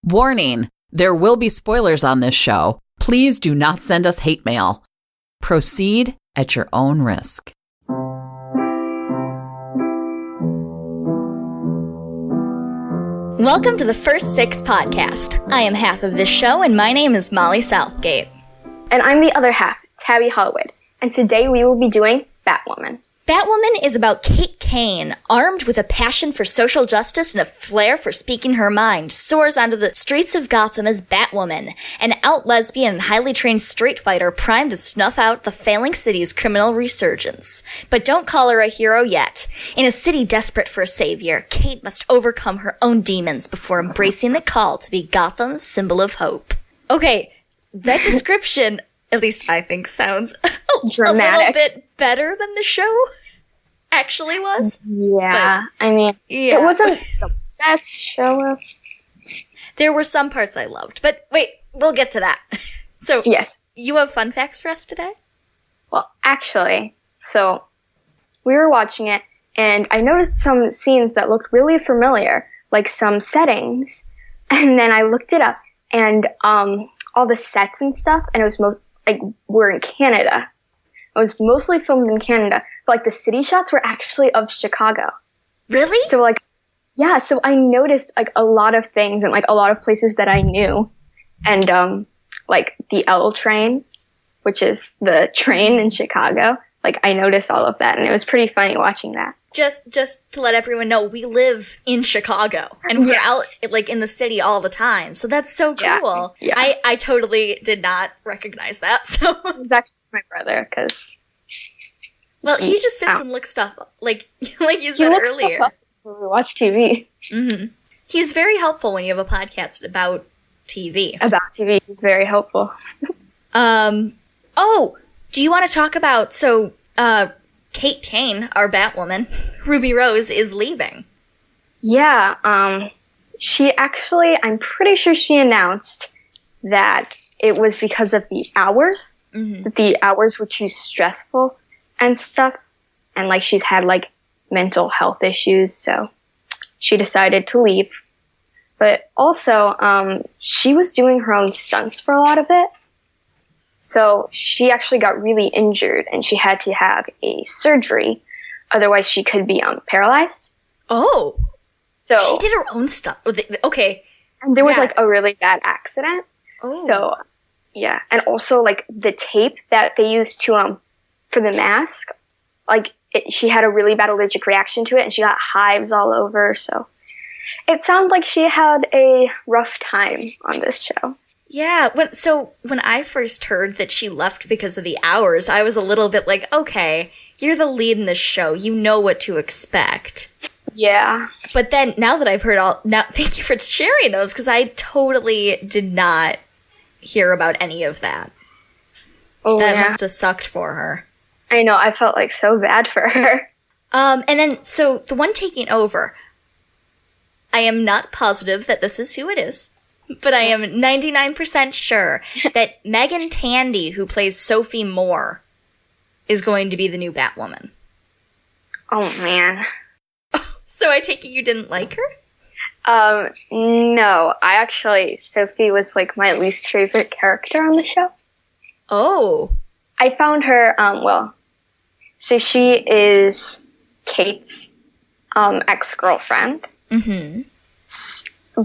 Warning, there will be spoilers on this show. Please do not send us hate mail. Proceed at your own risk. Welcome to the First Six podcast. I am half of this show, and my name is Molly Southgate. And I'm the other half, Tabby Hollywood. And today we will be doing Batwoman. Batwoman is about Kate Kane, armed with a passion for social justice and a flair for speaking her mind, soars onto the streets of Gotham as Batwoman, an out lesbian and highly trained street fighter primed to snuff out the failing city's criminal resurgence. But don't call her a hero yet. In a city desperate for a savior, Kate must overcome her own demons before embracing the call to be Gotham's symbol of hope. Okay, that description, at least I think, sounds dramatic. A little bit better than the show actually was. Yeah, but, I mean, it wasn't the best show. There were some parts I loved, but wait, we'll get to that. So, yes. You have fun facts for us today? Well, actually, so we were watching it, and I noticed some scenes that looked really familiar, like some settings, and then I looked it up, and all the sets and stuff, and it was we're in Canada. It was mostly filmed in Canada, but like the city shots were actually of Chicago. Really? So yeah, so I noticed like a lot of things and like a lot of places that I knew. And like the L train, which is the train in Chicago, like I noticed all of that, and it was pretty funny watching that. Just to let everyone know, we live in Chicago, and we're out like in the city all the time. So that's so cool. Yeah. I totally did not recognize that. So it was actually my brother, because he just sits and looks stuff up, like you said earlier. When we watch TV. Mm-hmm. He's very helpful when you have a podcast about TV. About TV, he's very helpful. Oh, do you want to talk about Kate Kane, our Batwoman, Ruby Rose, is leaving. Yeah, she actually, I'm pretty sure she announced that it was because of the hours, that the hours were too stressful and stuff, and like she's had like mental health issues, so she decided to leave. But also, she was doing her own stunts for a lot of it. So she actually got really injured, and she had to have a surgery. Otherwise, she could be paralyzed. Oh. So she did her own stuff. Okay. And there was like a really bad accident. Oh. So, yeah. And also, like, the tape that they used to, for the mask, like, she had a really bad allergic reaction to it, and she got hives all over. So it sounds like she had a rough time on this show. Yeah, when I first heard that she left because of the hours, I was a little bit like, okay, you're the lead in this show, you know what to expect. Yeah. But then, now that I've heard thank you for sharing those, because I totally did not hear about any of that. Oh, that must have sucked for her. I know, I felt like so bad for her. And then, so, the one taking over, I am not positive that this is who it is. But I am 99% sure that Megan Tandy, who plays Sophie Moore, is going to be the new Batwoman. Oh, man. So I take it you didn't like her? No. Sophie was, like, my least favorite character on the show. Oh. I found her, so she is Kate's, ex-girlfriend. Mm-hmm.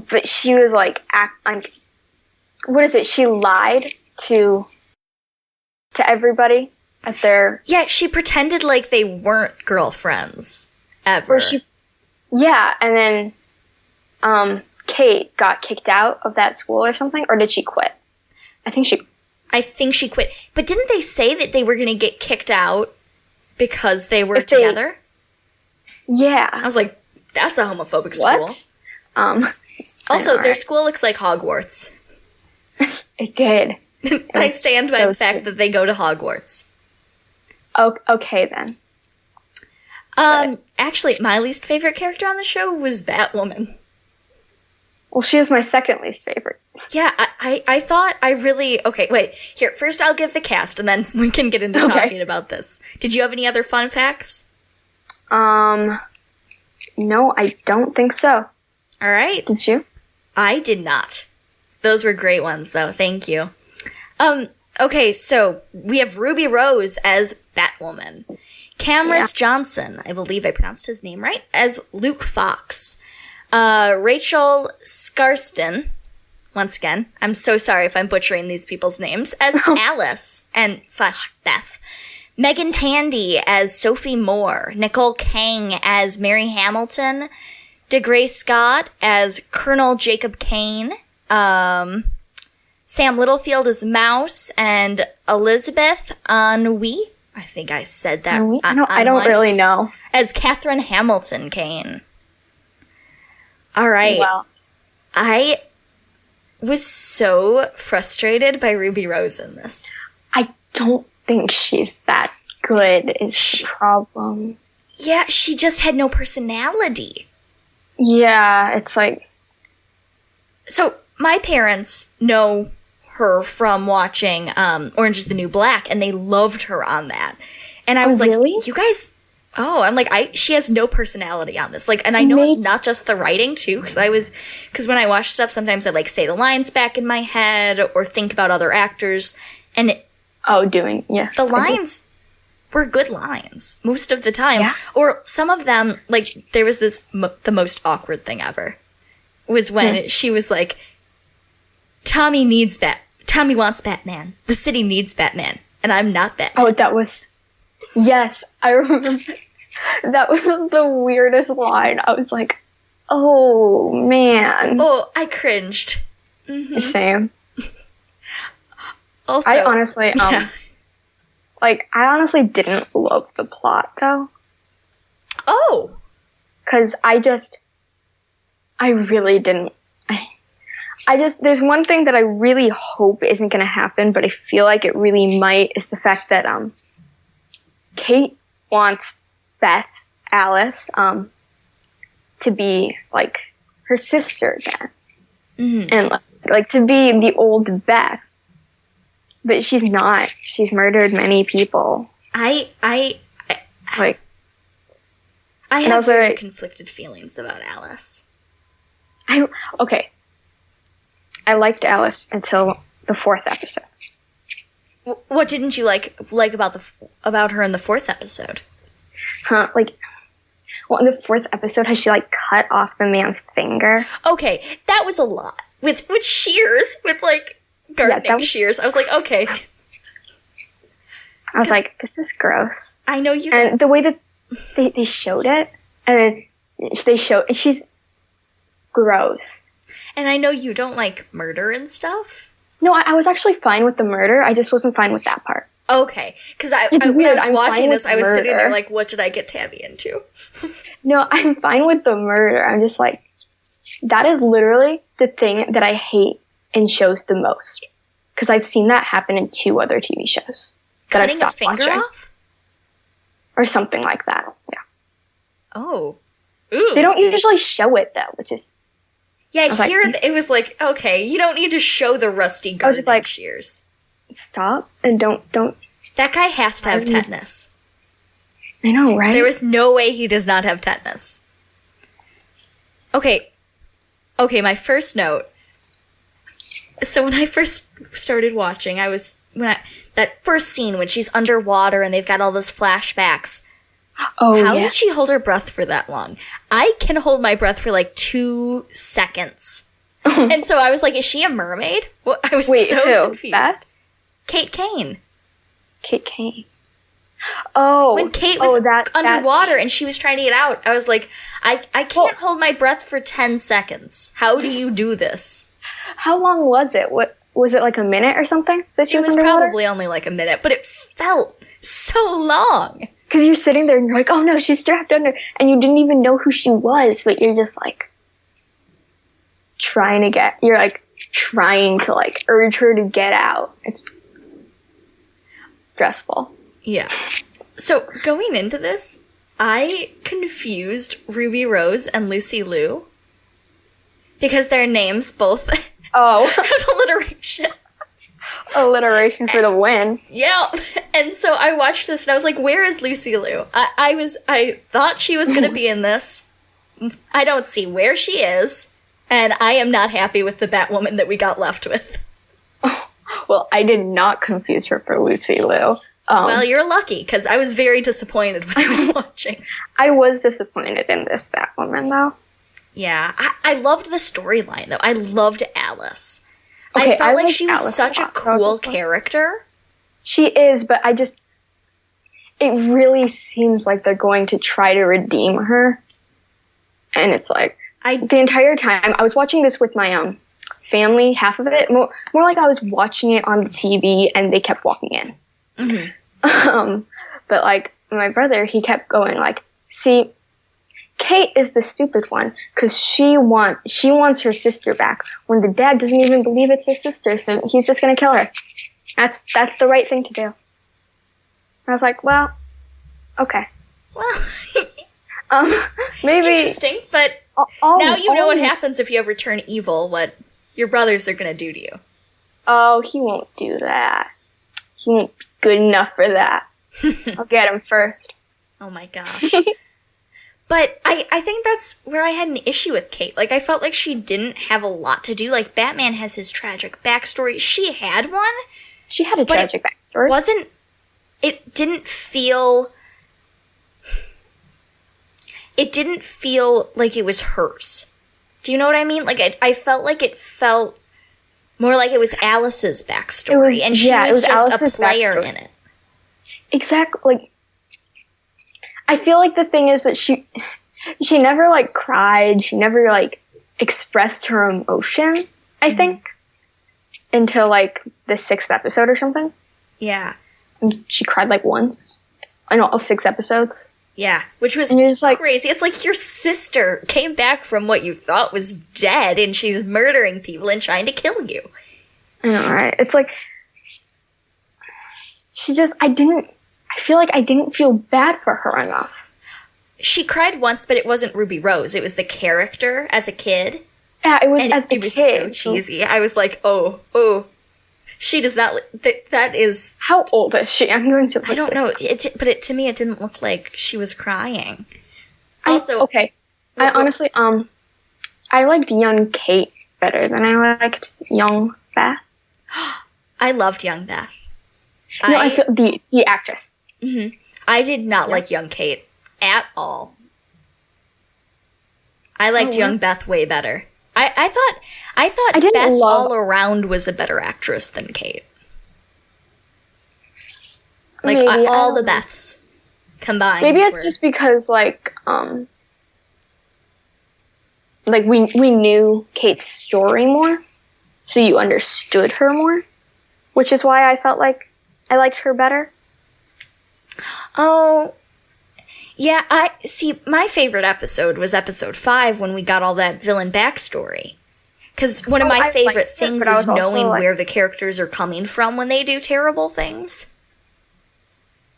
But she was like, she lied to everybody at their... Yeah, she pretended like they weren't girlfriends, ever. And then, Kate got kicked out of that school or something, or did she quit? I think she quit. But didn't they say that they were going to get kicked out because they were together? Yeah. I was like, that's a homophobic school. Also, their school looks like Hogwarts. It did. I stand by the fact that they go to Hogwarts. Okay, then. Actually, my least favorite character on the show was Batwoman. Well, she was my second least favorite. Yeah, I thought I really... Okay, wait. Here, first I'll give the cast, and then we can get into talking about this. Did you have any other fun facts? No, I don't think so. All right. Did you? I did not. Those were great ones, though. Thank you. Okay, so we have Ruby Rose as Batwoman. Cameras Johnson, I believe I pronounced his name right, as Luke Fox. Rachel Scarston, once again, I'm so sorry if I'm butchering these people's names, as Alice and / Beth. Megan Tandy as Sophie Moore. Nicole Kang as Mary Hamilton. DeGray Scott as Colonel Jacob Kane. Sam Littlefield as Mouse, and Elizabeth Ennui, I think I said that. I don't really know. As Catherine Hamilton Kane. All right. Wow. I was so frustrated by Ruby Rose in this. I don't think she's that good is the problem. Yeah, she just had no personality. Yeah, it's like... So, my parents know her from watching Orange is the New Black, and they loved her on that. And I was like, really? You guys... Oh, I'm like, she has no personality on this. Like, and I know it's not just the writing, too, because when I watch stuff, sometimes I, like, say the lines back in my head or think about other actors, and... The lines were good lines most of the time. Yeah. Or some of them, like, there was this, the most awkward thing ever, was when she was like, Tommy wants Batman. The city needs Batman. And I'm not Batman. Oh, that was... Yes, I remember. That was the weirdest line. I was like, oh, man. Oh, I cringed. Mm-hmm. Same. Also, I honestly, I honestly didn't love the plot, though. Oh! Because I really didn't. There's one thing that I really hope isn't going to happen, but I feel like it really might, is the fact that, Kate wants Alice, to be, like, her sister again. Mm-hmm. And, like, to be the old Beth. But she's not. She's murdered many people. I have very conflicted feelings about Alice. Okay. I liked Alice until the 4th episode. What didn't you like about her in the 4th episode? Huh? Like, well, in the 4th episode, has she, like, cut off the man's finger? Okay, that was a lot. With shears, with, like, gardening shears. I was like, okay. I was like, this is gross. I know you. And the way that they showed it, and she's gross. And I know you don't like murder and stuff. No, I was actually fine with the murder. I just wasn't fine with that part. Okay, because when I was watching this, I was sitting there like, what did I get Tabby into? No, I'm fine with the murder. I'm just like, that is literally the thing that I hate in shows the most. Because I've seen that happen in 2 other TV shows that I've stopped watching. Cutting a finger off? Or something like that, yeah. Oh. Ooh. They don't usually show it, though, which is... Yeah, here it was like, okay, you don't need to show the rusty gardening shears. Stop, and don't... That guy has to have tetanus. I know, right? There is no way he does not have tetanus. Okay, my first note. So when I first started watching, that first scene when she's underwater and they've got all those flashbacks. Oh, How did she hold her breath for that long? I can hold my breath for like 2 seconds. And so I was like, is she a mermaid? Well, I was so confused. Beth? Kate Kane. Kate Kane. Oh. When Kate was underwater and she was trying to get out, I was like, I can't hold my breath for 10 seconds. How do you do this? How long was it? What was it, like a minute or something that she was underwater? It was probably only like a minute, but it felt so long. Because you're sitting there and you're like, oh no, she's strapped under. And you didn't even know who she was, but you're just like trying to like urge her to get out. It's stressful. Yeah. So going into this, I confused Ruby Rose and Lucy Liu because their names both have alliteration. Alliteration for the win. Yeah. And so I watched this and I was like, where is Lucy Liu? I thought she was going to be in this. I don't see where she is. And I am not happy with the Batwoman that we got left with. Oh, well, I did not confuse her for Lucy Liu. Well, you're lucky, because I was very disappointed when I was watching. I was disappointed in this Batwoman, though. Yeah, I loved the storyline, though. I loved Alice. Okay, I felt like liked she was Alice such a cool character. She is, but it really seems like they're going to try to redeem her. And it's like, the entire time, I was watching this with my family, half of it, more like I was watching it on the TV and they kept walking in. Mm-hmm. But like, my brother, he kept going like, see, Kate is the stupid one because she wants her sister back when the dad doesn't even believe it's his sister, so he's just gonna kill her. That's the right thing to do. I was like, well, okay. Well, maybe interesting, but now you know what happens if you ever turn evil, what your brothers are gonna do to you. Oh, he won't do that. He won't be good enough for that. I'll get him first. Oh my gosh. But I think that's where I had an issue with Kate. Like, I felt like she didn't have a lot to do. Like, Batman has his tragic backstory. She had one. She had a tragic backstory. It didn't feel like it was hers. Do you know what I mean? Like, I felt like it felt more like it was Alice's backstory. And she was just Alice's a player in it. Exactly. Like, I feel like the thing is that she never, like, cried. She never, like, expressed her emotion, I think, until, like, the 6th episode or something. Yeah. And she cried, like, once in all 6 episodes. Yeah, which was crazy. It's like your sister came back from what you thought was dead, and she's murdering people and trying to kill you. I know, right? It's like, I feel like I didn't feel bad for her enough. She cried once, but it wasn't Ruby Rose. It was the character as a kid. Yeah, it was and as a kid. It was so cheesy. I was like, oh. She does not... That is... How old is she? I'm going to look I don't know. To me, it didn't look like she was crying. Okay. I honestly, I liked young Kate better than I liked young Beth. I loved young Beth. No, I feel the actress. Mm-hmm. I did not like young Kate at all. I liked young Beth way better. I thought Beth all around was a better actress than Kate. Like, maybe, all the Beths combined. Maybe it's just because, like we knew Kate's story more, so you understood her more, which is why I felt like I liked her better. Oh, yeah, my favorite episode was episode 5 when we got all that villain backstory. Because one of my favorite things is knowing where the characters are coming from when they do terrible things.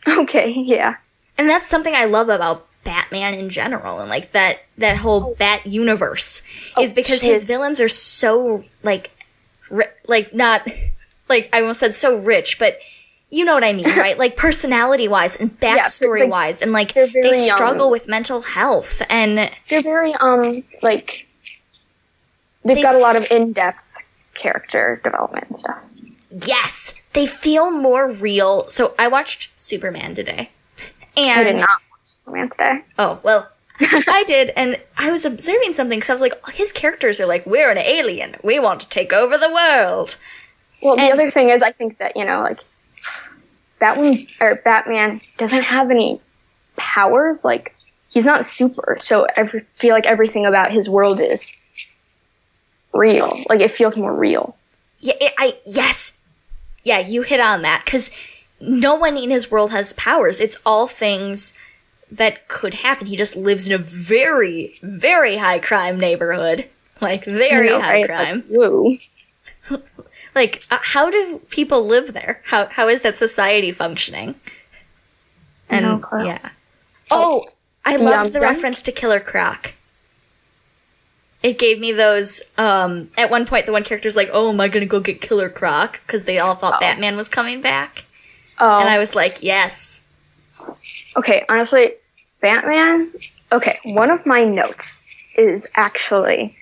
Okay, yeah. And that's something I love about Batman in general, and like that whole Bat universe is because his villains are so not I almost said so rich, but you know what I mean, right? Like personality-wise and backstory-wise, and like they struggle with mental health, and they're very they've got a lot of in-depth character development and stuff. Yes, they feel more real. So I watched Superman today, and I did not watch Superman today. Oh well, I did, and I was observing something because I was like, oh, his characters are like, we're an alien, we want to take over the world. Well, the other thing is, I think that like Batman doesn't have any powers. Like, he's not super, so I feel like everything about his world is real. Like, it feels more real. Yeah, yes. Yeah, you hit on that, because no one in his world has powers. It's all things that could happen. He just lives in a very, very high crime neighborhood. Like, very high crime. Like, whoa. Like, how do people live there? How is that society functioning? And, yeah. Oh, I loved the reference to Killer Croc. It gave me those, at one point the one character's like, oh, am I gonna go get Killer Croc? Because they all thought Batman was coming back. Oh. And I was like, yes. Okay, honestly, Batman, one of my notes is actually,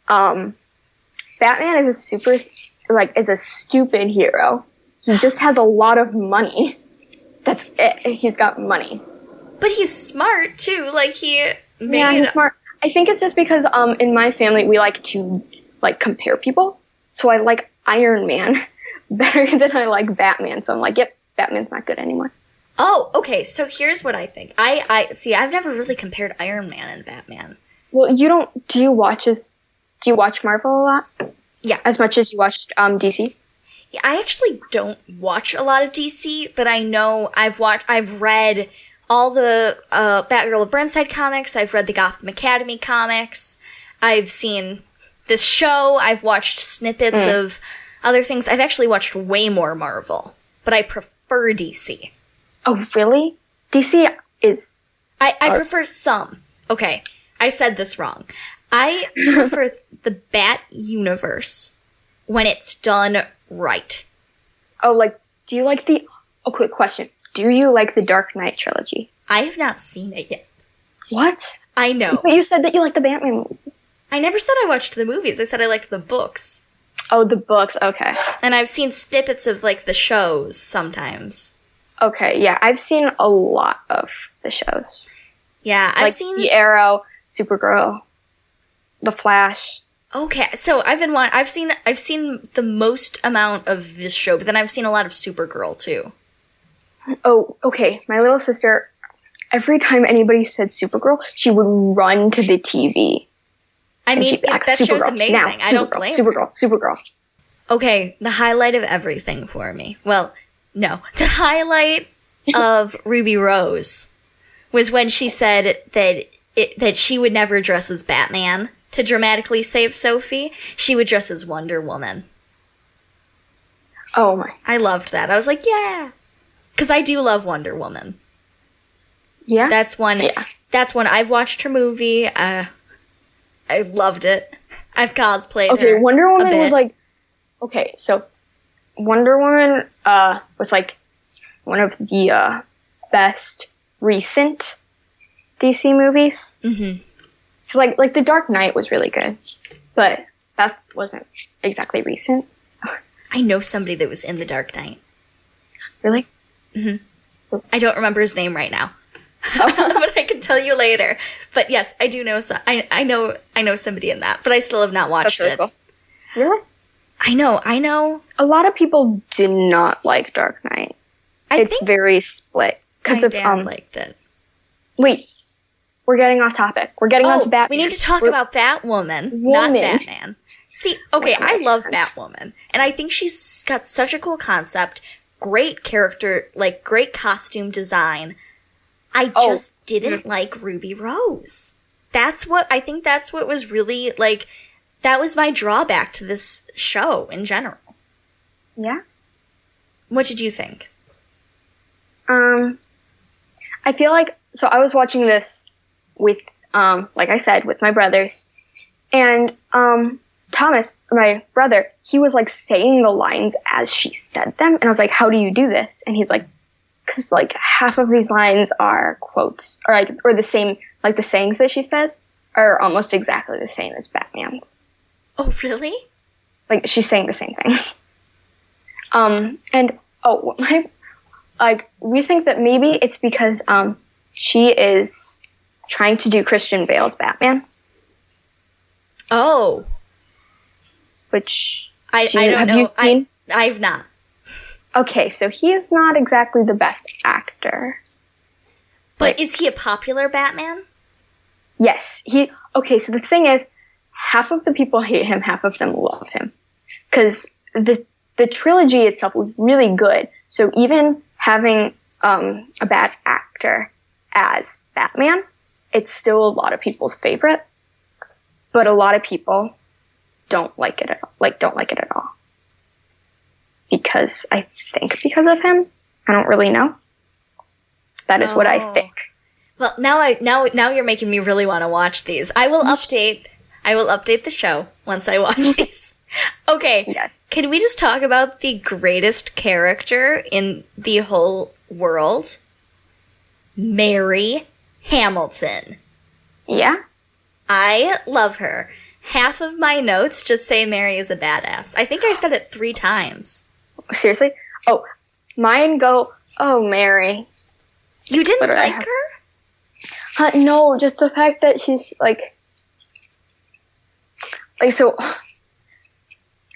Batman is is a stupid hero. He just has a lot of money. That's it. He's got money. But he's smart, too. Like, Yeah, he's smart. I think it's just because, in my family, we like to, compare people. So I like Iron Man better than I like Batman. So I'm like, yep, Batman's not good anymore. Oh, okay. So here's what I think. I've never really compared Iron Man and Batman. Well, do you watch Marvel a lot? Yeah. As much as you watched, DC? Yeah, I actually don't watch a lot of DC, but I know I've read all the Batgirl of Burnside comics. I've read the Gotham Academy comics. I've seen this show. I've watched snippets of other things. I've actually watched way more Marvel, but I prefer DC. Oh, really? DC is... I prefer some. Okay, I said this wrong. I prefer the Bat universe when it's done right. Oh, do you like Oh, quick question. Do you like the Dark Knight trilogy? I have not seen it yet. What? I know. But you said that you like the Batman movies. I never said I watched the movies. I said I liked the books. Oh, the books. Okay. And I've seen snippets of, the shows sometimes. Okay, yeah. I've seen a lot of the shows. Yeah, I've seen... The Arrow, Supergirl, The Flash. Okay, so I've seen the most amount of this show, but then I've seen a lot of Supergirl, too. Oh, okay. My little sister, every time anybody said Supergirl, she would run to the TV. I mean, that show's amazing. Now, I don't blame her. Supergirl. Okay, the highlight of everything for me. Well, no. The highlight of Ruby Rose was when she said that she would never dress as Batman to dramatically save Sophie. She would dress as Wonder Woman. Oh my. I loved that. I was like, yeah. Because I do love Wonder Woman. Yeah? That's one I've watched her movie. I loved it. I've cosplayed her. Okay, Wonder Woman was okay, so Wonder Woman was one of the best recent DC movies. Mm-hmm. The Dark Knight was really good, but that wasn't exactly recent. So. I know somebody that was in the Dark Knight. Really? Mm-hmm. I don't remember his name right now. But I can tell you later. But yes, I do know I know somebody in that, but I still have not watched it. Cool. Really? I know. A lot of people do not like Dark Knight. It's very split. My dad liked it. Wait, we're getting off topic. We're getting on to Batman. We need to talk about Batwoman, not Batman. See, okay, I love Batwoman, and I think she's got such a cool concept, great character, great costume design. I just didn't like Ruby Rose. I think that's what was really, that was my drawback to this show in general. Yeah? What did you think? I feel so I was watching this with, like I said, with my brothers, and, Thomas, my brother, he was saying the lines as she said them, and I was like, how do you do this? And he's like, because half of these lines are quotes, or the same, the sayings that she says are almost exactly the same as Batman's. Oh, really? She's saying the same things. We think that maybe it's because, she is trying to do Christian Bale's Batman. Oh. Which, I don't know. Have you seen? I've not. Okay, so he is not exactly the best actor. But is he a popular Batman? Yes. Okay, so the thing is, half of the people hate him, half of them love him. Because the trilogy itself was really good. So even having a bad actor as Batman, it's still a lot of people's favorite. But a lot of people don't like it at all. Because I think because of him. I don't really know. That is what I think. Well, now you're making me really want to watch these. I will update the show once I watch these. Okay. Yes. Can we just talk about the greatest character in the whole world? Mary Hamilton. Yeah? I love her. half of my notes just say Mary is a badass. I think I said it 3 times. Seriously? Oh, mine go, oh, Mary. You didn't like her? No, just the fact that she's, like, so,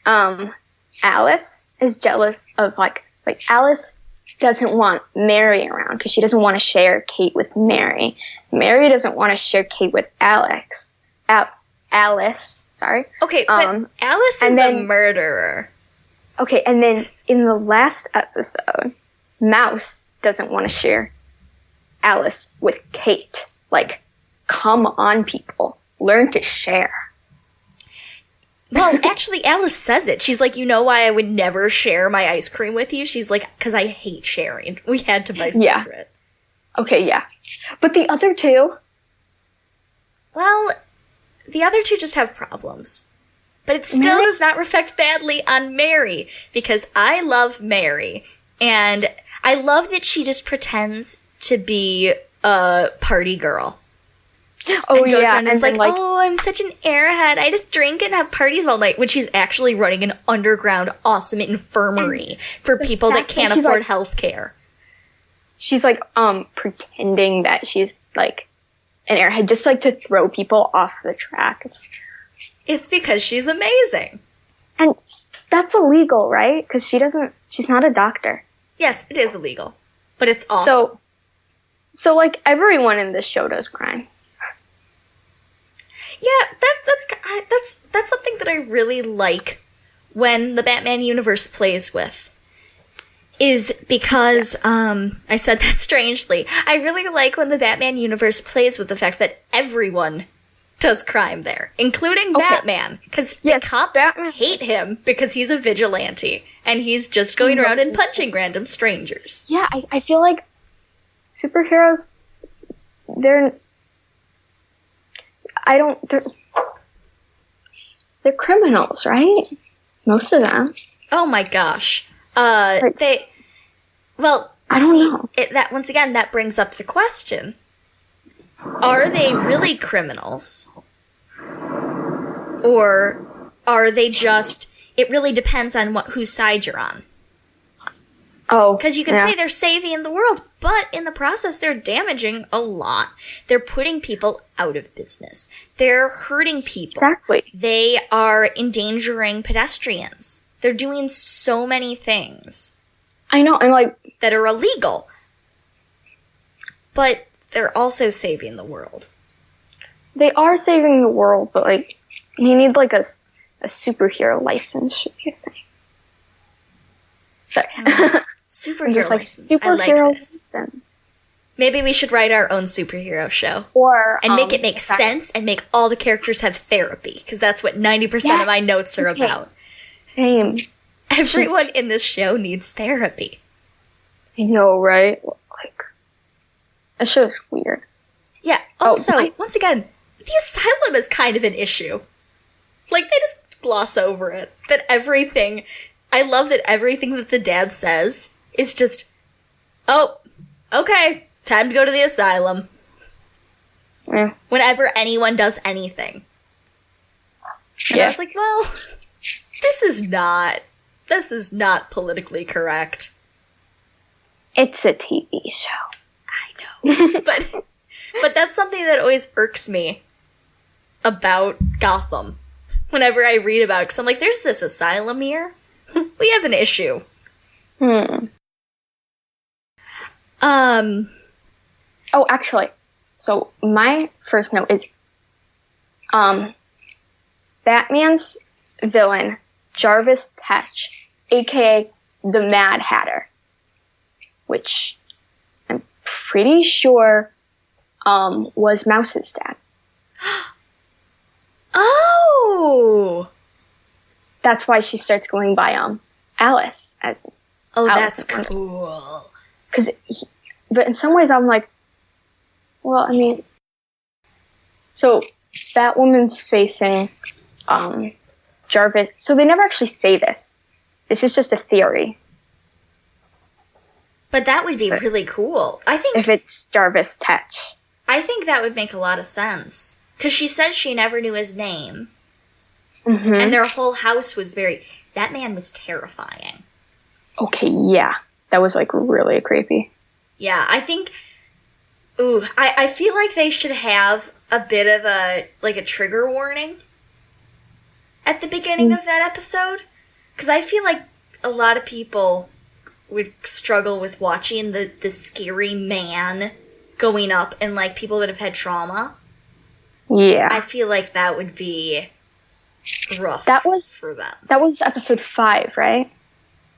Alice is jealous of, like, Alice doesn't want Mary around because she doesn't want to share Kate with Mary. Mary doesn't want to share Kate with Alice, sorry. Okay, but Alice is a murderer. Okay, and then in the last episode, Mouse doesn't want to share Alice with Kate. Like, come on, people. Learn to share. Well, actually, Alice says it. She's like, you know why I would never share my ice cream with you? She's like, because I hate sharing. We had to buy separate. Okay, yeah. But the other two? Well, the other two just have problems. But it still does not reflect badly on Mary, because I love Mary. And I love that she just pretends to be a party girl. Oh, and goes yeah. around and is like, oh, I'm such an airhead. I just drink and have parties all night. When she's actually running an underground awesome infirmary for people that can't afford health care. She's like, pretending that she's like an airhead, just like to throw people off the track. It's because she's amazing. And that's illegal, right? Because she's not a doctor. Yes, it is illegal. But it's awesome. So like, everyone in this show does crime. Yeah, that's something that I really like when the Batman universe plays with. Is because, I said that strangely. I really like when the Batman universe plays with the fact that everyone does crime there, including Batman. Because the cops hate him because he's a vigilante, and he's just going around and punching random strangers. Yeah, I feel like superheroes, they're criminals, right? Most of them. Oh my gosh. I don't know. Once again, that brings up the question. Are they really criminals? Or are they just, it really depends on whose side you're on. Oh, because you can say they're saving the world, but in the process, they're damaging a lot. They're putting people out of business. They're hurting people. Exactly. They are endangering pedestrians. They're doing so many things. I know, and like, that are illegal. But they're also saving the world. They are saving the world, but like, you need like a superhero license should be a thing. Sorry. Superhero license. Superhero I like this. license. Maybe we should write our own superhero show. And make it make sense and make all the characters have therapy. Because that's what 90% of my notes are about. Same. Everyone in this show needs therapy. I know, right? Like, that show's weird. Yeah, also, once again, the asylum is kind of an issue. Like, they just gloss over it. I love that everything that the dad says is just, oh, okay, time to go to the asylum. Yeah. Whenever anyone does anything. And I was like, well, this is not politically correct. It's a TV show. I know. But that's something that always irks me about Gotham. Whenever I read about it, because I'm like, there's this asylum here. We have an issue. Oh, actually, so my first note is, Batman's villain, Jarvis Tetch, aka the Mad Hatter, which I'm pretty sure, was Mouse's dad. Oh! That's why she starts going by, Alice as. Oh, Alice that's cool. But in some ways I'm like, well, I mean, so Batwoman's facing, Jarvis. So they never actually say this. This is just a theory. But that would be really cool. I think if it's Jarvis Tetch. I think that would make a lot of sense. Because she says she never knew his name. And their whole house was that man was terrifying. Okay, yeah. That was, like, really creepy. Yeah, I think, I feel like they should have a bit of a trigger warning at the beginning of that episode. Because I feel like a lot of people would struggle with watching the scary man going up, and, like, people that have had trauma. Yeah. I feel like that would be rough for them. That was episode 5, right?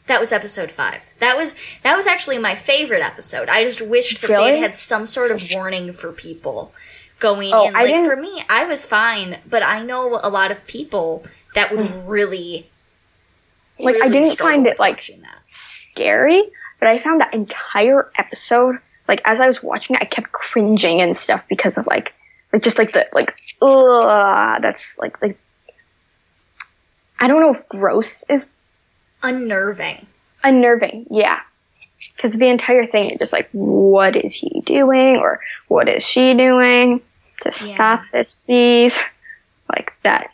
That was episode 5. That was actually my favorite episode. I just wished that they had some sort of warning for people going in. Like, for me, I was fine, but I know a lot of people that would really, like, really I didn't find it, like, scary, but I found that entire episode, like, as I was watching it, I kept cringing and stuff because of, like just, like, the, like, that's, like, I don't know if gross is... Unnerving, yeah. Because the entire thing, you're just like, what is he doing? Or what is she doing? Just stop this, please. Like that.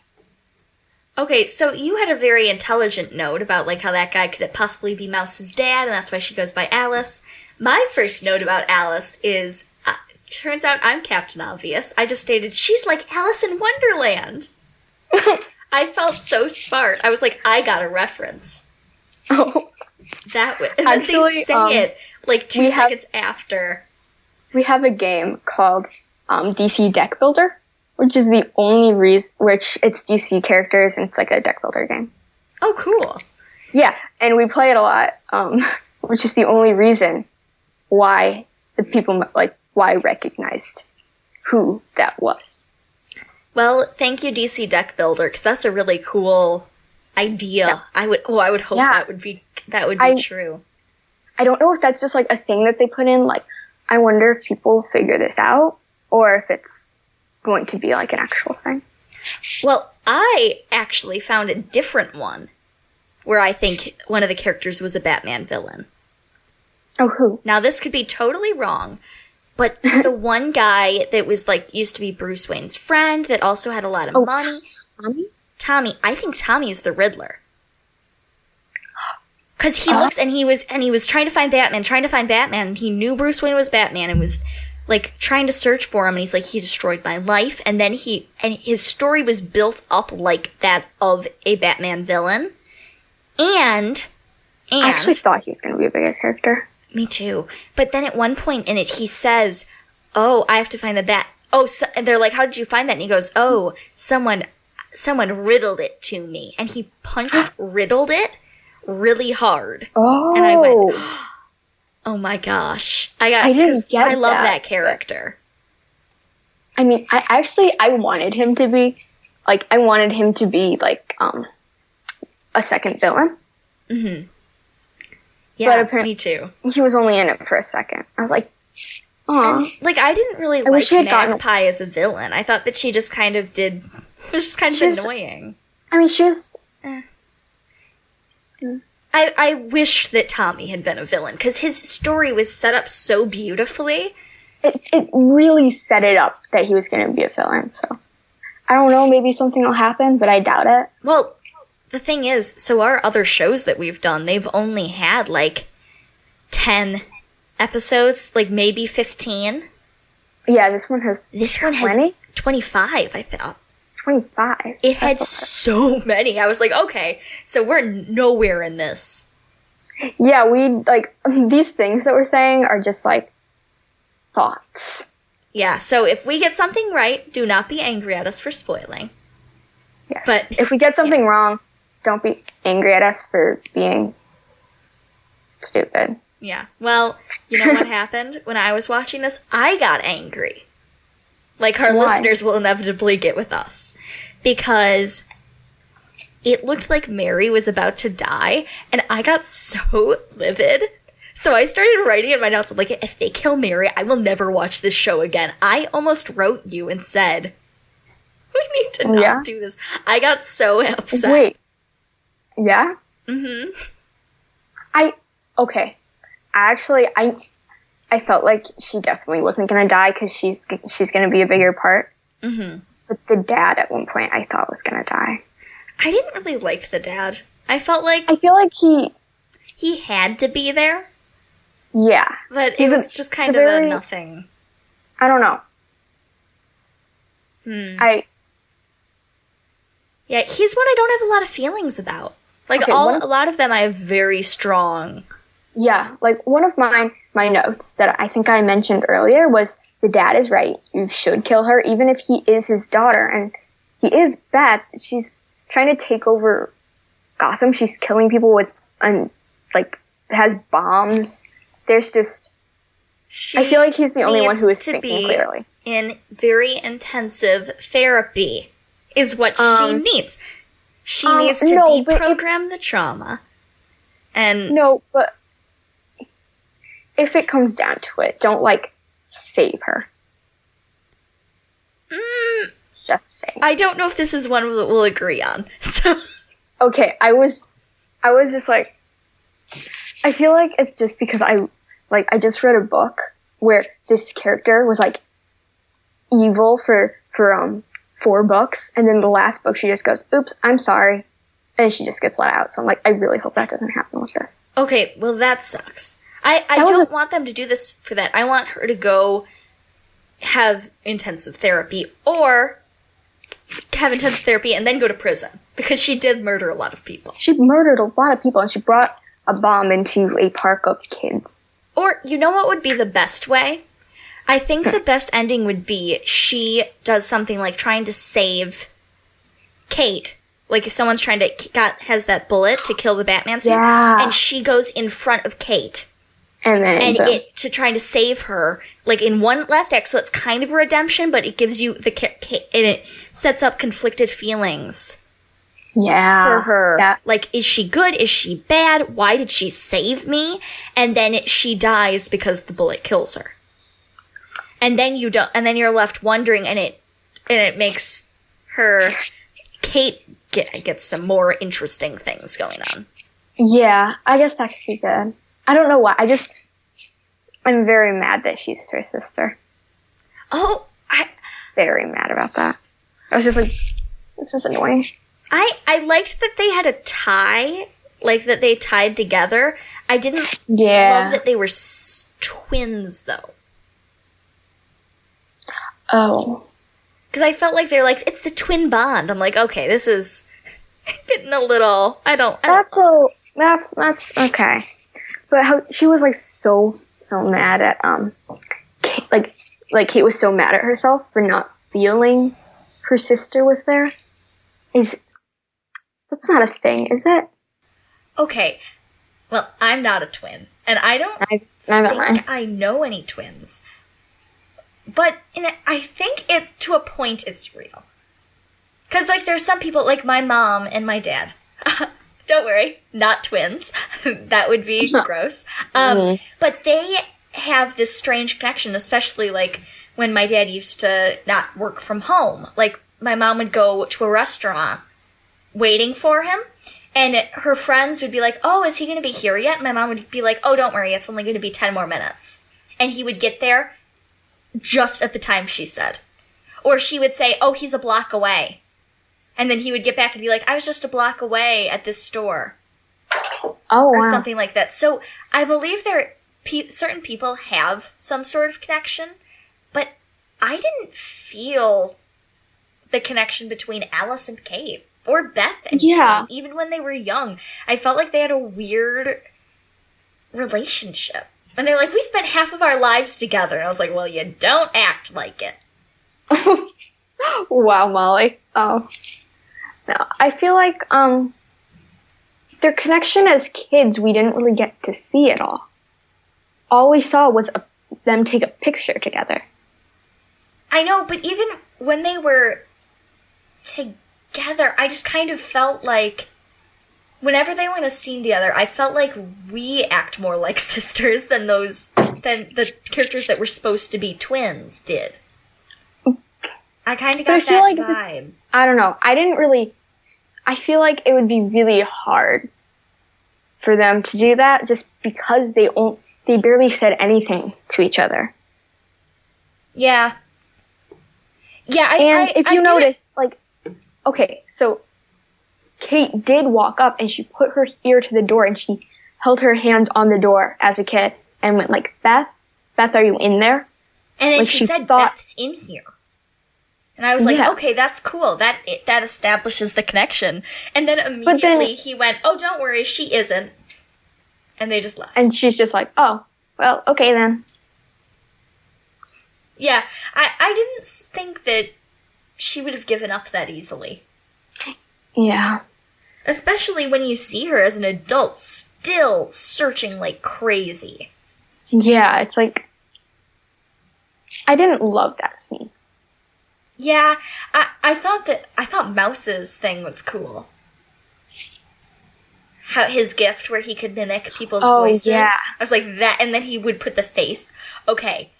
Okay, so you had a very intelligent note about, like, how that guy could possibly be Mouse's dad, and that's why she goes by Alice. My first note about Alice is, turns out I'm Captain Obvious. I just stated, she's like Alice in Wonderland. I felt so smart. I was like, I got a reference. Oh. That way. And then they say it, like, 2 seconds after. We have a game called DC Deck Builder, which is the only reason, which it's DC characters, and it's like a deck builder game. Oh, cool. Yeah, and we play it a lot, which is the only reason why the people, like, why I recognized who that was. Well, thank you, DC Deck Builder, because that's a really cool idea. Yes. I would hope that would be true. I don't know if that's just, like, a thing that they put in. Like, I wonder if people figure this out, or if it's going to be, like, an actual thing. Well, I actually found a different one where I think one of the characters was a Batman villain. Oh, who? Now, this could be totally wrong, but the one guy that was, like, used to be Bruce Wayne's friend that also had a lot of money. Tommy. I think Tommy is the Riddler. Because he looks, and he was trying to find Batman, and he knew Bruce Wayne was Batman, and was, like, trying to search for him, and he's like, he destroyed my life, and then his story was built up like that of a Batman villain, and I actually thought he was going to be a bigger character. Me too. But then at one point in it, he says, oh, I have to find the bat. Oh, and they're like, how did you find that? And he goes, oh, someone riddled it to me. And he riddled it really hard. Oh. And I went, oh my gosh. I love that character. I mean, I wanted him to be, like, a second villain. Mm-hmm. Yeah, but apparently, me too. He was only in it for a second. I was like, aw. And, like, I didn't really like Magpie as a villain. I thought that she just kind of it was just kind of annoying. I mean, she was... I wished that Tommy had been a villain, because his story was set up so beautifully. It really set it up that he was going to be a villain, so... I don't know, maybe something will happen, but I doubt it. Well... The thing is, so our other shows that we've done, they've only had, like, 10 episodes, like, maybe 15. Yeah, this one has 25, I thought. 25? It had so many. I was like, okay, so we're nowhere in this. Yeah, these things that we're saying are just, like, thoughts. Yeah, so if we get something right, do not be angry at us for spoiling. Yes. But if we get something wrong, don't be angry at us for being stupid. Yeah. Well, you know what happened when I was watching this? I got angry. Like our listeners will inevitably get with us. Because it looked like Mary was about to die, and I got so livid. So I started writing in my notes, I'm like, if they kill Mary, I will never watch this show again. I almost wrote you and said, we need to not do this. I got so upset. Wait. Yeah? Mm-hmm. I felt like she definitely wasn't going to die because she's going to be a bigger part. Mm-hmm. But the dad at one point I thought was going to die. I didn't really like the dad. I feel like he had to be there. Yeah. But it was just kind of a nothing. I don't know. Yeah, he's one I don't have a lot of feelings about. Like, a lot of them I have very strong. Yeah, like, one of my notes that I think I mentioned earlier was, the dad is right. You should kill her, even if he is his daughter. And he is bad. She's trying to take over Gotham. She's killing people with, has bombs. There's just... I feel like he's the only one who is thinking clearly. In very intensive therapy is what she needs. She needs to deprogram the trauma. And no, but if it comes down to it, don't, save her. Just saying. I don't know if this is one that we'll agree on. So. Okay, I was just like, I feel like it's just because I just read a book where this character was, evil for 4 books, and then the last book she just goes, oops, I'm sorry, and she just gets let out. So I'm like, I really hope that doesn't happen with this. Okay, well, that sucks. I don't want them to do this for that. I want her to go have intensive therapy, or have intensive therapy and then go to prison, because she did murder a lot of people. She murdered a lot of people, and she brought a bomb into a park of kids. Or, you know what would be the best way? I think the best ending would be she does something like trying to save Kate. Like, if someone's trying to... has that bullet to kill the Batman suit, and she goes in front of Kate. And to try to save her, in one last act, so it's kind of a redemption, but it gives you it sets up conflicted feelings. Yeah. For her. Yeah. Is she good? Is she bad? Why did she save me? And then she dies because the bullet kills her. And then you're left wondering, and it makes her, Kate, get some more interesting things going on. Yeah, I guess that could be good. I don't know why. I'm very mad that she's her sister. Oh, very mad about that. I was just like, this is annoying. I liked that they had a tie, that they tied together. I didn't love that they were twins, though. Oh. Because I felt like they're it's the twin bond. I'm like, okay, this is getting a little... That's okay. But how she was so mad at Kate, Kate was so mad at herself for not feeling her sister was there. That's not a thing, is it? Okay. Well, I'm not a twin, and I don't think I know any twins. But I think to a point it's real. Because there's some people my my and my dad. Don't worry, not twins. That would be gross. But they have this strange connection, especially when my dad used to not work from home. My mom would go to a restaurant waiting for him, and her friends would be like, oh, is he going to be here yet? And my mom would be like, oh, don't worry, it's only going to be 10 more minutes. And he would get there just at the time she said. Or she would say, oh, he's a block away. And then he would get back and be like, I was just a block away at this store. Oh, wow. Or something like that. So I believe certain people have some sort of connection, but I didn't feel the connection between Alice and Kate. Or Beth and Kate, even when they were young. I felt like they had a weird relationship. And they're we spent half of our lives together. And I was like, well, you don't act like it. Wow, Molly. Oh. No, I feel like their connection as kids, we didn't really get to see at all. All we saw was them take a picture together. I know, but even when they were together, I just kind of felt whenever they were in a scene together, I felt like we act more like sisters than the characters that were supposed to be twins did. I kind of got that vibe. I don't know. I feel like it would be really hard for them to do that just because they barely said anything to each other. Yeah. Yeah, if you notice, okay, so Kate did walk up and she put her ear to the door and she held her hands on the door as a kid and went like, Beth, are you in there? And then like she said, Beth's in here. And I was like, okay, that's cool. That establishes the connection. And then immediately he went, oh, don't worry, she isn't. And they just left. And she's just like, oh, well, okay then. Yeah, I didn't think that she would have given up that easily. Yeah. Especially when you see her as an adult still searching like crazy. Yeah, it's like, I didn't love that scene. Yeah, I thought Mouse's thing was cool. How his gift where he could mimic people's voices. Yeah. I was like, that, and then he would put the face. Okay.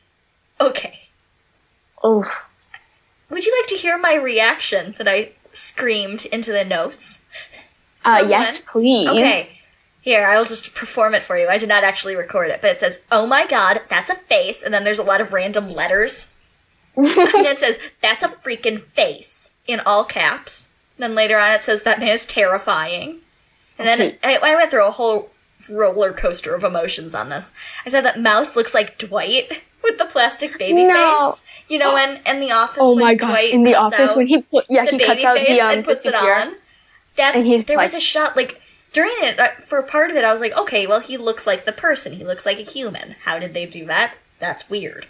Oof. Would you like to hear my reaction that I screamed into the notes? Yes, please. Okay. Here, I'll just perform it for you. I did not actually record it, but it says, oh my god, that's a face, and then there's a lot of random letters. And then it says, that's a freaking face, in all caps. And then later on it says, that man is terrifying. And then I went through a whole roller coaster of emotions on this. I said that Mouse looks like Dwight with the plastic baby face. You know, in The Office when Dwight in The cuts Office out when he the cuts baby out face the and puts it on. There was a shot, like, during it, for part of it, I was like, okay, well, he looks like the person. He looks like a human. How did they do that? That's weird.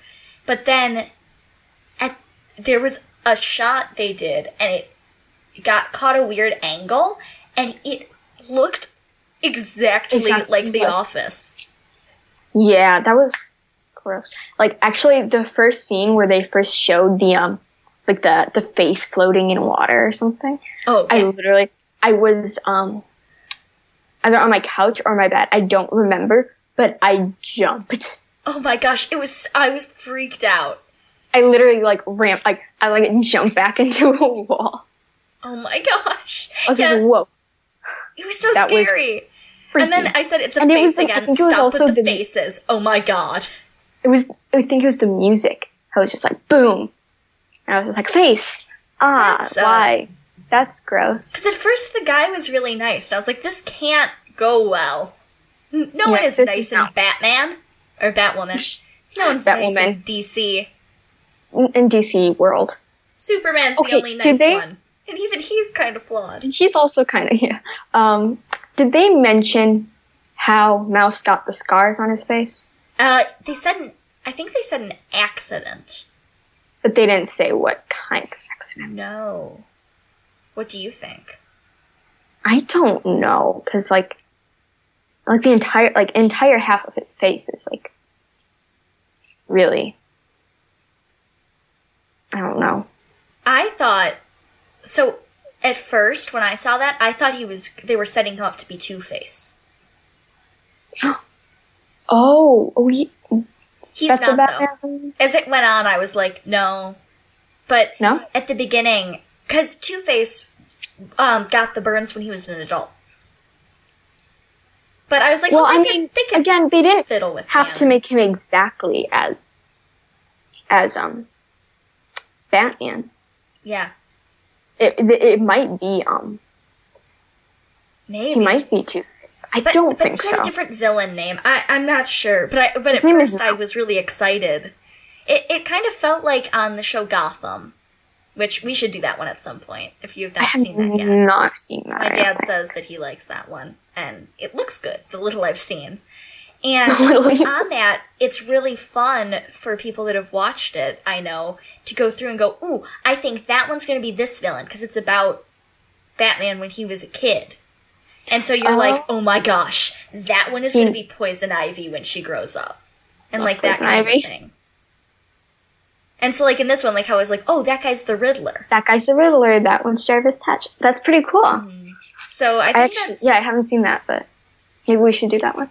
But then, there was a shot they did, and it got caught a weird angle, and it looked exactly like The Office. Yeah, that was gross. Like, actually, the first scene where they first showed the, like, the face floating in water or something. Oh, yeah. I was, either on my couch or my bed. I don't remember, but I jumped. Oh my gosh, I was freaked out. I literally, I jumped back into a wall. Oh my gosh. I was like, whoa. It was so scary. And then I said, it's a face again. Stop with the faces. Oh my god. I think it was the music. I was just like, boom. And I was just like, face. Why? That's gross. Because at first the guy was really nice. And I was like, this can't go well. No one is nice in Batman. Or Batwoman. No one's nice in DC. In DC world. Superman's the only nice one. And even he's kind of flawed. And he's also kind of, yeah. Did they mention how Mouse got the scars on his face? I think they said an accident. But they didn't say what kind of accident. No. What do you think? I don't know, because the entire half of his face is really, I don't know. I thought, so at first when I saw that, I thought they were setting him up to be Two-Face. He's not, though. As it went on, I was like, no. But at the beginning, because Two-Face got the burns when he was an adult. But I was like, they didn't fiddle with have to make him exactly as Batman. Yeah. It might be maybe he might be Two-Face. I don't think so. But it's a different villain name. I'm not sure. But at first I was really excited. It kind of felt like on the show Gotham, which we should do that one at some point if you've not seen that yet. Not seen that. My dad says that he likes that one, and it looks good. The little I've seen. And on that, it's really fun for people that have watched it, I know, to go through and go, ooh, I think that one's going to be this villain, because it's about Batman when he was a kid. And so you're like, oh my gosh, that one is going to be Poison Ivy when she grows up. And that kind of thing. And so in this one, I was like, oh, that guy's the Riddler. That guy's the Riddler. That one's Jarvis Tetch. That's pretty cool. Mm-hmm. So I think that's... Yeah, I haven't seen that, but maybe we should do that one.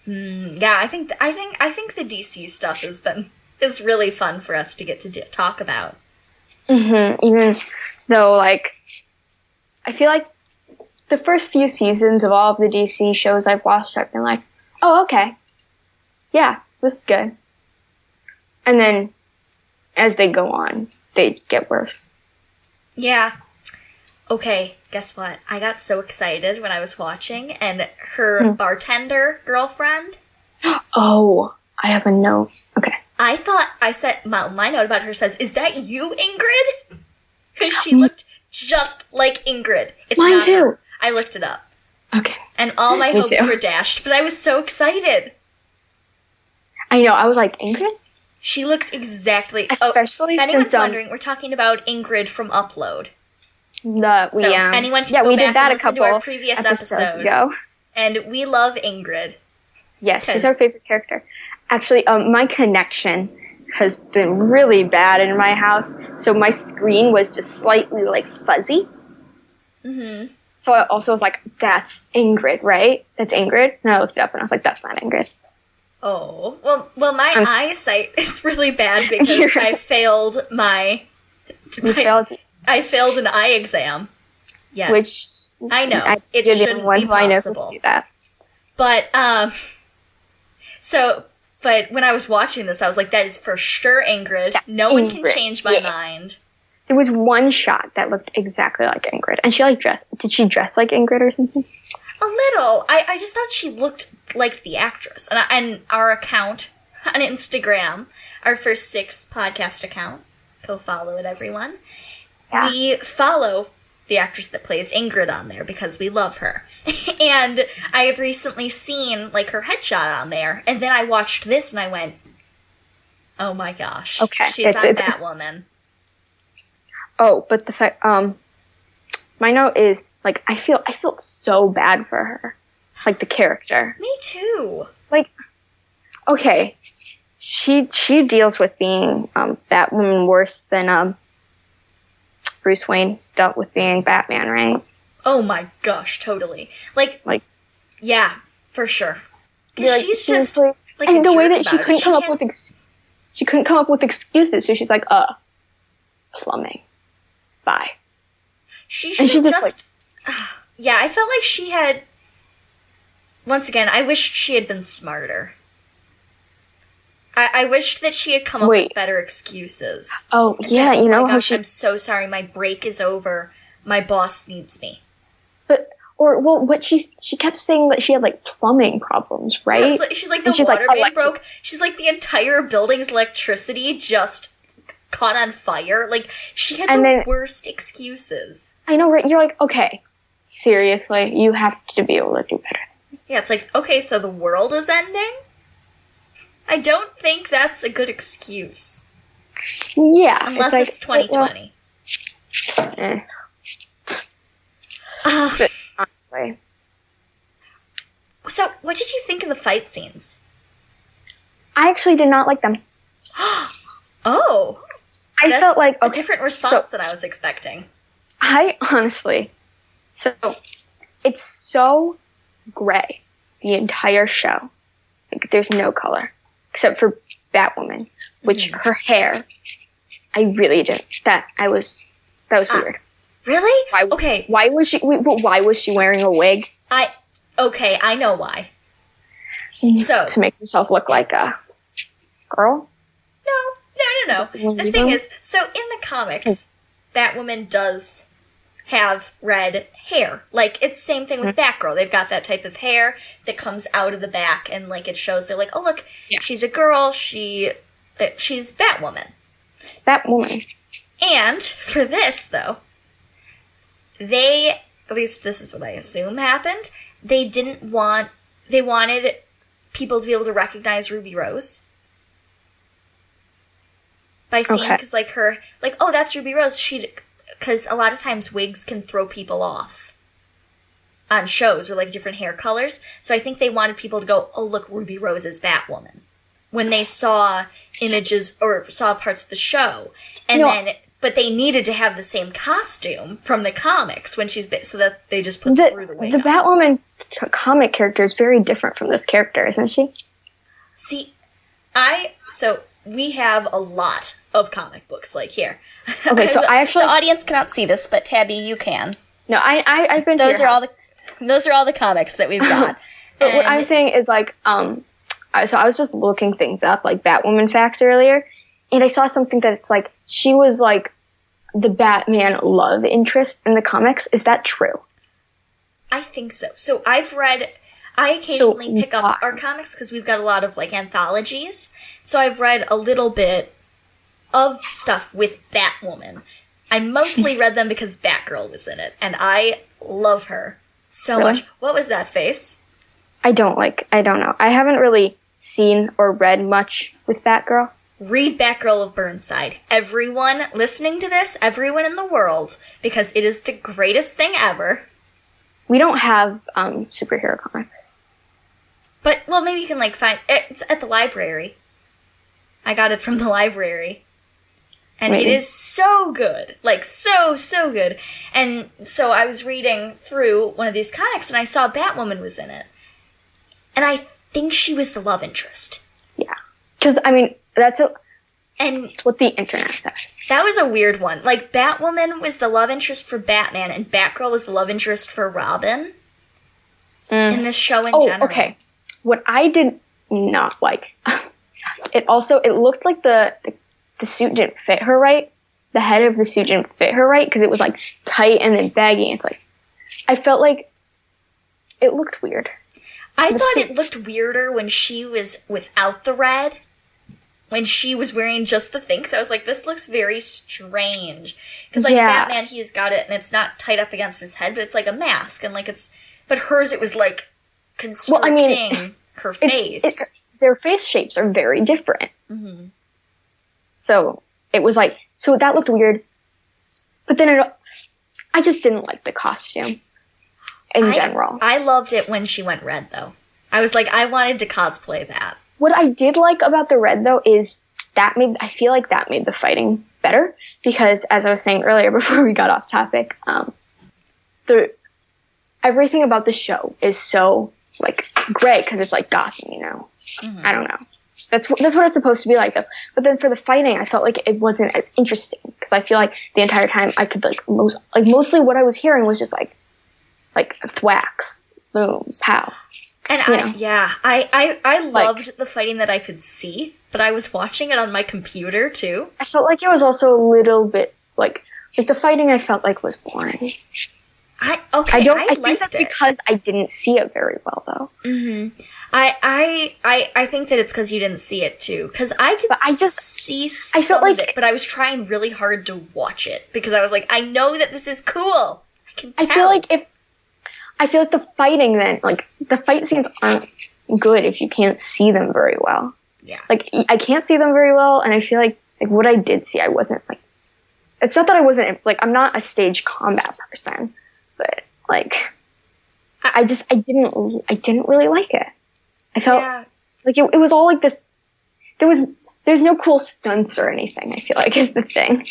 Yeah, I think the DC stuff is really fun for us to get to talk about. Mm-hmm. Even though, I feel like the first few seasons of all of the DC shows I've watched, I've been like, oh, okay. Yeah, this is good. And then, as they go on, they get worse. Yeah. Okay, guess what? I got so excited when I was watching, and her bartender girlfriend. Oh, I have a note. Okay. I said, my note about her says, "Is that you, Ingrid?" Because she looked just like Ingrid. It's Mine not too. her. I looked it up. Okay. And all my Me hopes too. were dashed, but I was so excited. I know. I was like, Ingrid? She looks exactly... Especially if anyone's since, wondering, we're talking about Ingrid from Upload. Anyone can go we back did that and a listen to couple our previous episodes ago. And we love Ingrid. Yes, she's our favorite character. Actually, my connection has been really bad in my house, so my screen was just slightly, like, fuzzy. Mm-hmm. So I also was like, that's Ingrid, right? That's Ingrid? And I looked it up and I was like, that's not Ingrid. Oh. Well, my eyesight is really bad because I failed my... I failed an eye exam. Yes. Which... I know. It you're the shouldn't only be one who I know possible. who can do that. But, but when I was watching this, I was like, that is for sure Ingrid. Yeah, no one can Ingrid, change my mind. There was one shot that looked exactly like Ingrid. And she, like, did she dress like Ingrid or something? A little. I just thought she looked like the actress. And our account on Instagram, our First Six podcast account, go follow it, everyone. Yeah. We follow the actress that plays Ingrid on there because we love her. And I have recently seen, like, her headshot on there. And then I watched this and I went, oh my gosh. Okay. She's on Batwoman. Oh, but the fact, my note is, like, I felt so bad for her. Like, the character. Me too. Like, okay. She deals with being, Batwoman worse than, Bruce Wayne dealt with being Batman, right? Oh my gosh, totally. Like, yeah, for sure. Because she's just, like, and the way that she couldn't come up with excuses, so she's like, plumbing. Bye. She should have just yeah, I felt like she had, once again, I wished she had been smarter. I wished that she had come up with better excuses. Oh, yeah, said, you know my gosh, how I'm so sorry, my break is over. My boss needs me. What she kept saying that she had, like, plumbing problems, right? Yeah, she's like, the water main broke. She's like, the entire building's electricity just caught on fire. Like, she had the worst excuses. I know, right? You're like, okay, seriously, you have to be able to do better. Yeah, it's like, okay, so the world is ending? I don't think that's a good excuse. Yeah. Unless it's 2020. But honestly. So, what did you think of the fight scenes? I actually did not like them. Oh. I felt like a different response than I was expecting. I honestly, so it's so gray, the entire show. Like, there's no color except for Batwoman, which her hair, I really didn't. That was weird. Really? Why was she wearing a wig? I know why. So to make herself look like a girl? No. The thing is, so in the comics, Batwoman does have red hair. Like, it's the same thing with Batgirl. They've got that type of hair that comes out of the back, and, like, it shows they're like, oh, look, she's a girl, she's Batwoman. Batwoman. And for this, though, they, at least this is what I assume happened, they wanted people to be able to recognize Ruby Rose. By seeing, because, like, her, like, oh, that's Ruby Rose, because a lot of times wigs can throw people off on shows or, like, different hair colors. So I think they wanted people to go, oh, look, Ruby Rose is Batwoman, when they saw images or saw parts of the show. And but they needed to have the same costume from the comics when so that they just put through the wig. The Batwoman comic character is very different from this character, isn't she? See, so we have a lot of comic books, like, here. Okay, so I actually... The audience cannot see this, but Tabby, you can. No, I've been those are all the comics that we've got. But what I'm saying is, like, so I was just looking things up, like Batwoman facts earlier, and I saw something that it's like, she was, like, the Batman love interest in the comics. Is that true? I think so. So I occasionally pick up our comics because we've got a lot of, like, anthologies. So I've read a little bit of stuff with Batwoman. I mostly read them because Batgirl was in it, and I love her so much. What was that face? I don't know. I haven't really seen or read much with Batgirl. Read Batgirl of Burnside. Everyone listening to this, everyone in the world, because it is the greatest thing ever. We don't have superhero comics. But, well, maybe you can, like, find... It's at the library. I got it from the library. And It is so good. Like, so good. And so I was reading through one of these comics, and I saw Batwoman was in it. And I think she was the love interest. Yeah. Because, I mean, that's what the internet says. That was a weird one. Like, Batwoman was the love interest for Batman, and Batgirl was the love interest for Robin. In this show in general. Okay. What I did not like, it looked like the suit didn't fit her right. The head of the suit didn't fit her right because it was, like, tight and then baggy. It's like, I felt like it looked weird. I thought it looked weirder when she was without the red. When she was wearing just the thing. So I was like, this looks very strange. Because, like, Batman, he's got it and it's not tight up against his head, but it's like a mask. And, like, but hers, it was, like, constricting her face. Their face shapes are very different. Mm-hmm. So it was like, so that looked weird. But then I just didn't like the costume in general. I loved it when she went red, though. I was like, I wanted to cosplay that. What I did like about the red, though, is I feel like that made the fighting better. Because, as I was saying earlier before we got off topic, everything about the show is so, like, great because it's like Gotham, you know? Mm-hmm. I don't know. That's what it's supposed to be like, though. But then for the fighting, I felt like it wasn't as interesting because I feel like the entire time I could, like, mostly what I was hearing was just like thwacks, boom, pow. And I loved the fighting that I could see, but I was watching it on my computer too. I felt like it was also a little bit like the fighting I felt like was boring. I think that's because I didn't see it very well, though. Mm-hmm. I think that it's because you didn't see it too. Because I could see some of it, but I was trying really hard to watch it because I was like, I know that this is cool. I can tell. I feel like the fighting then, like, the fight scenes aren't good if you can't see them very well. Yeah. Like, I can't see them very well, and I feel like what I did see, I wasn't, like, it's not that I wasn't, like, I'm not a stage combat person, but, like, I didn't really like it. I felt like it was all like this, there's no cool stunts or anything, I feel like, is the thing.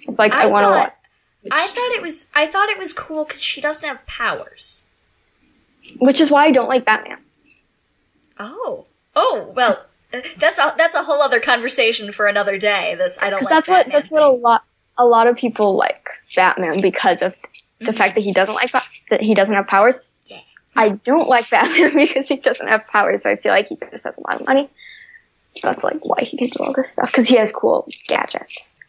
Like, I want to watch. I thought it was cool because she doesn't have powers. Which is why I don't like Batman. Oh, well, that's a whole other conversation for another day. I don't like Batman. That's what a lot of people like Batman because of the fact that he doesn't have powers. Yeah. I don't like Batman because he doesn't have powers. So I feel like he just has a lot of money. So that's like why he can do all this stuff because he has cool gadgets.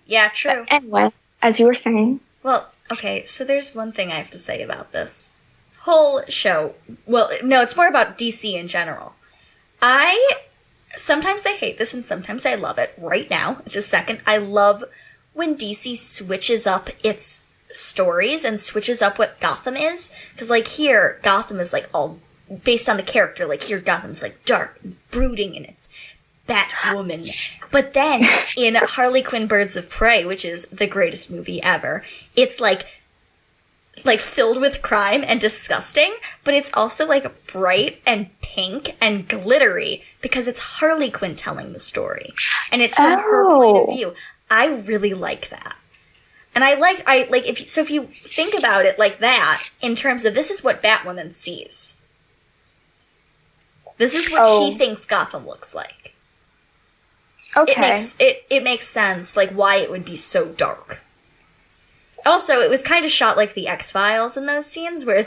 Yeah, true. But anyway. As you were saying. Well, okay, so there's one thing I have to say about this whole show. Well, no, it's more about DC in general. Sometimes I hate this and sometimes I love it. Right now, at this second, I love when DC switches up its stories and switches up what Gotham is. Because, like, here, Gotham is, like, all based on the character. Like, here, Gotham's, like, dark and brooding and it's Batwoman. But then in Harley Quinn Birds of Prey, which is the greatest movie ever, it's like filled with crime and disgusting, but it's also like bright and pink and glittery because it's Harley Quinn telling the story. And it's from her point of view. I really like that. And if you think about it like that, in terms of this is what Batwoman sees. This is what she thinks Gotham looks like. Okay. It makes sense, like, why it would be so dark. Also, it was kind of shot like the X-Files in those scenes, where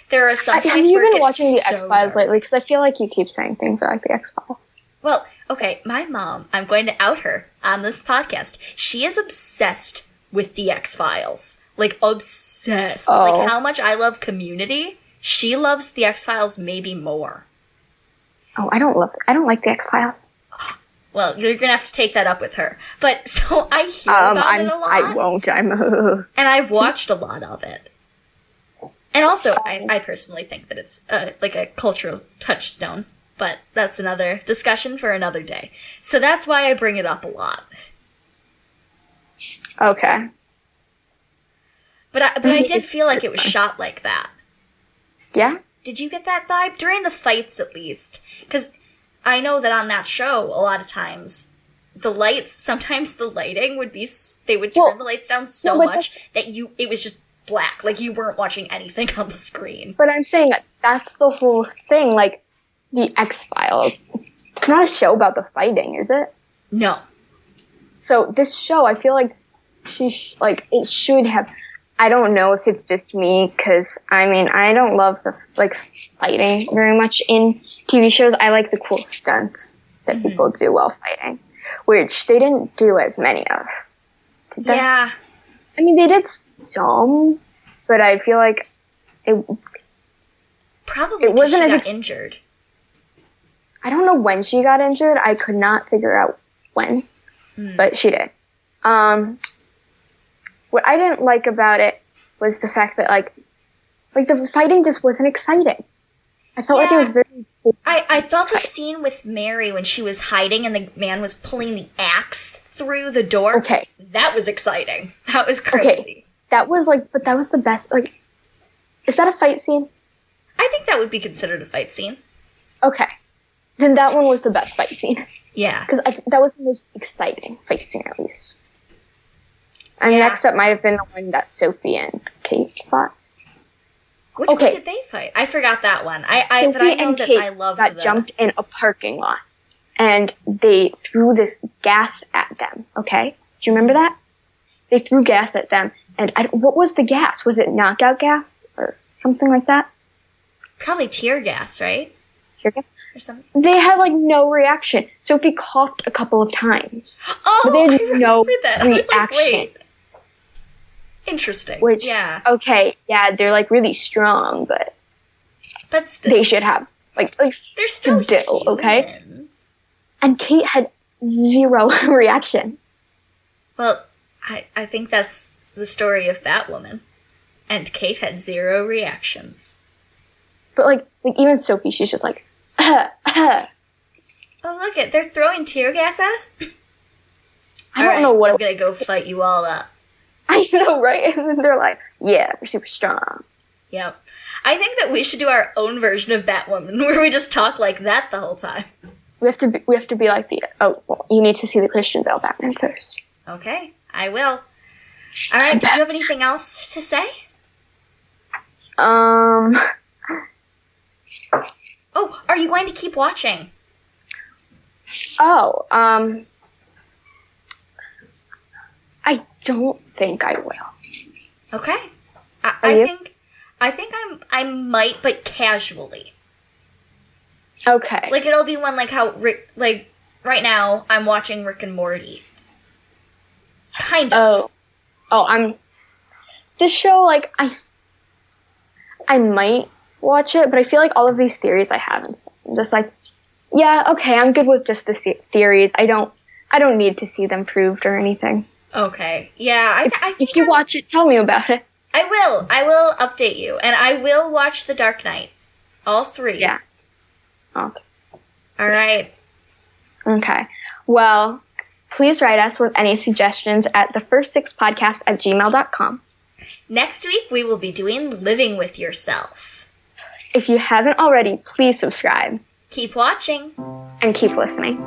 there are some points where it gets so dark. Have you been watching the X-Files lately? Because I feel like you keep saying things are like the X-Files. Well, okay, my mom, I'm going to out her on this podcast. She is obsessed with the X-Files. Like, obsessed. Oh. Like, how much I love Community, she loves the X-Files maybe more. Oh, I don't like the X-Files. Well, you're gonna have to take that up with her. But, so I hear about it a lot. I won't, and I've watched a lot of it. And also, I personally think that it's, like a cultural touchstone. But that's another discussion for another day. So that's why I bring it up a lot. Okay. But I did feel like it was shot like that. Yeah? Did you get that vibe? During the fights, at least. Because I know that on that show, a lot of times, sometimes the lighting would be, they would turn the lights down so much that it was just black. Like, you weren't watching anything on the screen. But I'm saying that's the whole thing, like, the X-Files. It's not a show about the fighting, is it? No. So this show, I feel like it should have. I don't know if it's just me, because I don't love the fighting very much in TV shows. I like the cool stunts that people do while fighting, which they didn't do as many of. Did they? Yeah. I mean, they did some, but I feel like it wasn't as injured. I don't know when she got injured. I could not figure out when, but she did. What I didn't like about it was the fact that like the fighting just wasn't exciting. I felt like it was very. I thought the scene with Mary when she was hiding and the man was pulling the axe through the door. Okay, that was exciting. That was crazy. Okay. That was but that was the best. Like, is that a fight scene? I think that would be considered a fight scene. Okay. Then that one was the best fight scene. Yeah. Because that was the most exciting fight scene, at least. And next up might have been the one that Sophie and Kate fought. Which one did they fight? I forgot that one. Sophie but I know and that Kate I loved got jumped in a parking lot. And they threw this gas at them, okay? Do you remember that? They threw gas at them. And what was the gas? Was it knockout gas? Or something like that? Probably tear gas, right? Tear gas? Or something. They had no reaction. Sophie coughed a couple of times. Oh, but they had I remember no that. reaction. I was like, wait. Interesting. Which, yeah. Okay, yeah, they're really strong, but still, they should have they're still humans. Okay. And Kate had zero reaction. Well, I think that's the story of Batwoman, and Kate had zero reactions. But even Sophie, she's just like. Oh, look it! They're throwing tear gas at us. I don't know what. I'm gonna go fight you all up. I know, right? And then they're like, "Yeah, we're super strong." Yep. I think that we should do our own version of Batwoman, where we just talk like that the whole time. We have to be like the. Oh, well, you need to see the Christian Bale Batman first. Okay, I will. All right. Did you have anything else to say? Oh, are you going to keep watching? Oh, I don't think I will. Okay. I think I might, but casually. Okay. It'll be one how Rick, right now I'm watching Rick and Morty. Kind of. This show, I might watch it, but I feel like all of these theories I have, and stuff, I'm just yeah, okay, I'm good with just the theories. I don't need to see them proved or anything. Okay. Yeah, if you watch it, tell me about it. I will update you, and I will watch The Dark Knight. All 3. Yeah. Okay. All right. Okay. Well, please write us with any suggestions at thefirst6podcast@gmail.com. Next week, we will be doing Living with Yourself. If you haven't already, please subscribe. Keep watching. And keep listening.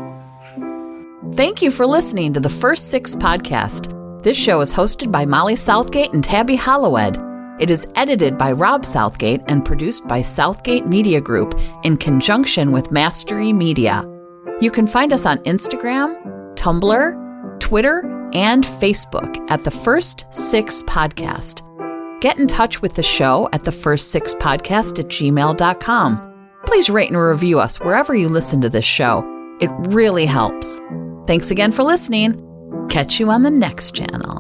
Thank you for listening to the First Six Podcast. This show is hosted by Molly Southgate and Tabby Hollowed. It is edited by Rob Southgate and produced by Southgate Media Group in conjunction with Mastery Media. You can find us on Instagram, Tumblr, Twitter, and Facebook at The First Six Podcast. Get in touch with the show at thefirst6podcast@gmail.com. Please rate and review us wherever you listen to this show. It really helps. Thanks again for listening. Catch you on the next channel.